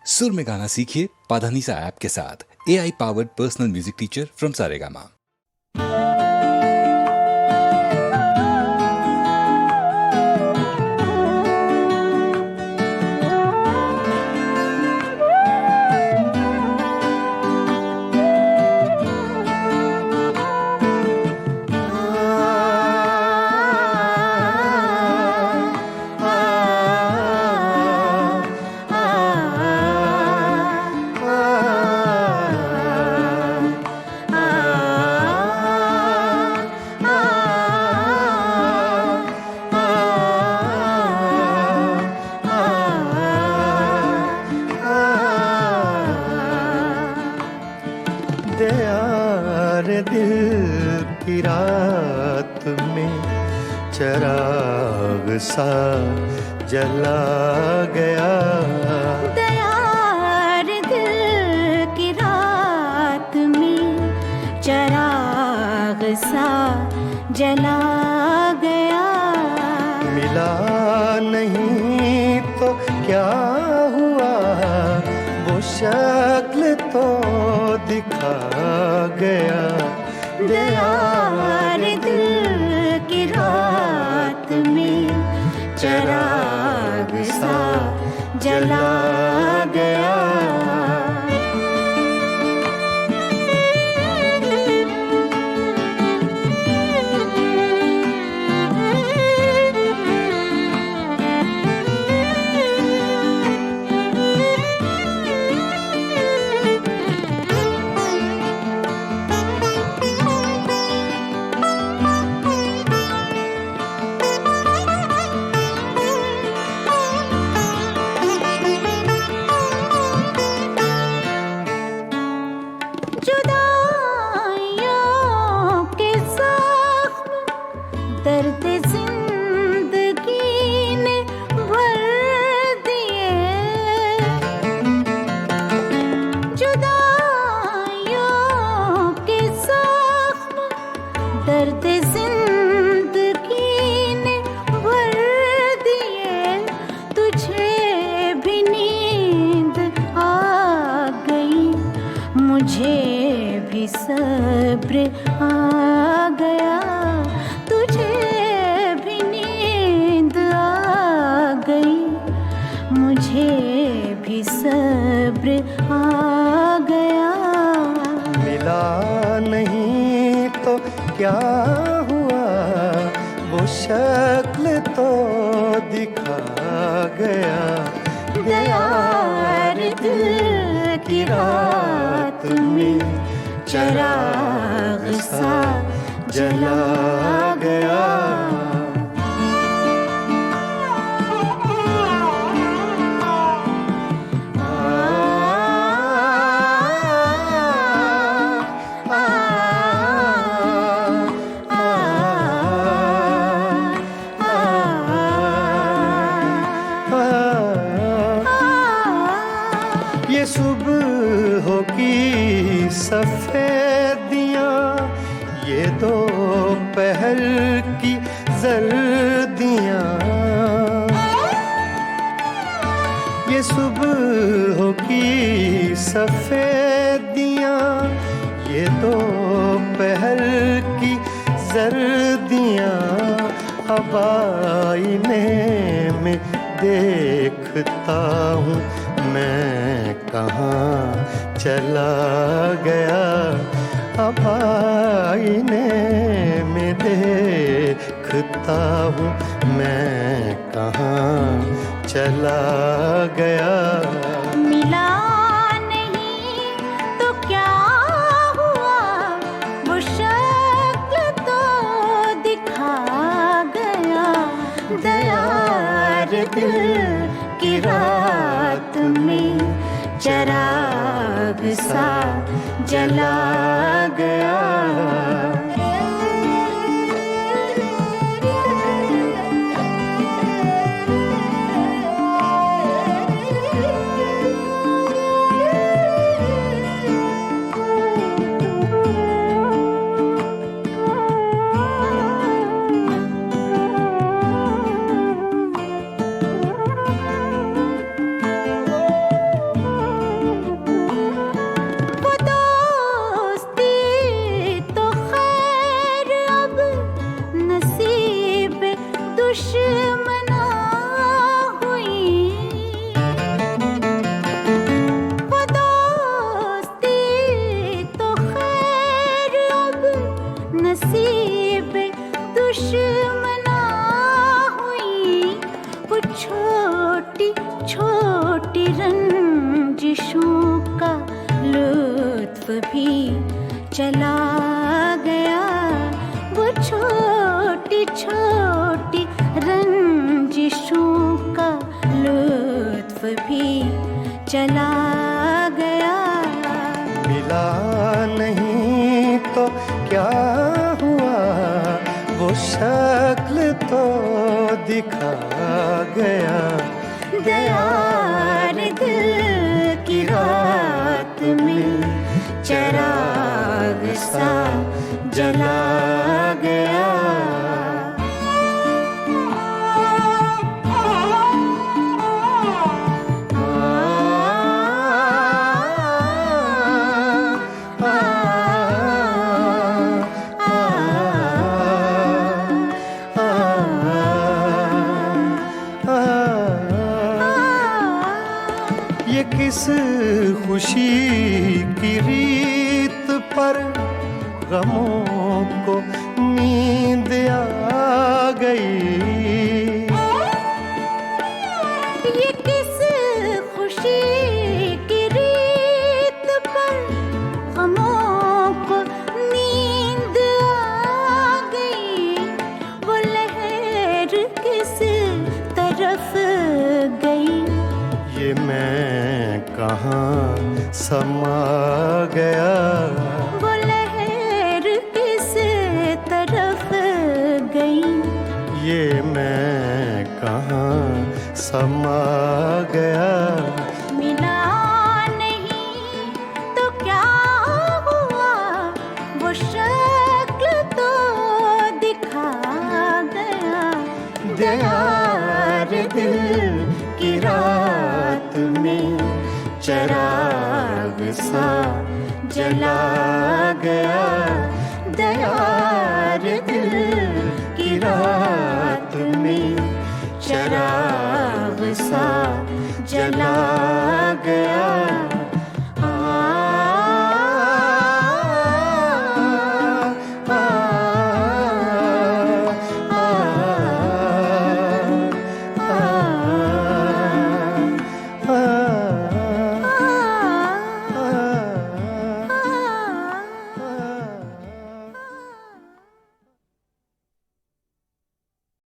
सुर में गाना सीखिए पाधानीसा ऐप के साथ। AI powered personal music teacher from Saregama. दिल की रात में चराग सा जला गया। दयार दिल की रात में चराग सा जला गया। मिला नहीं तो क्या हुआ, वो शक्ल तो दिखा गया। दयार दिल की रात में चराग सा जला गया। दर्द जिंदगी ने भर दिए, जुदाइयों के जख्म दर्द जिंदगी ने भर दिए। तुझे भी नींद आ गई, मुझे भी सब्र आ गया। मुझे भी सब्र आ गया। मिला नहीं तो क्या हुआ, वो शक्ल तो दिखा गया। दयार दिल की रात में चराग सा जला गया। ये सुबह की सफेदियाँ, ये दोपहर की जर्दियाँ। ये सुबह की सफेदियाँ, ये दोपहर की जर्दियाँ। अब आईने में देखता हूँ मैं कहाँ चला गया। अब आईने में देखता हूँ मैं कहाँ चला गया। मिला नहीं तो क्या हुआ, वो शक्ल तो दिखा गया। दयार दिल की रात में चराग सा जला गया। भी चला गया, वो छोटी छोटी रंजिशों का लुत्फ भी चला गया। मिला नहीं तो क्या हुआ, वो शक्ल तो दिखा गया। दयार दिल की रात में चिराग सा जला गया। ये किस खुशी की रीत पर गमों को नींद आ गई। ये किस खुशी की रीत पर गमों को नींद आ गई। वो लहर किस तरफ गई, ये मैं कहाँ समा गया। वो लहर किस तरफ गई, ये मैं कहाँ समा गया। मिला नहीं तो क्या हुआ, वो शक्ल तो दिखा गया। दयार दिल की रात में चिराग सा जला गया। दयार दिल की रात में चिराग सा जला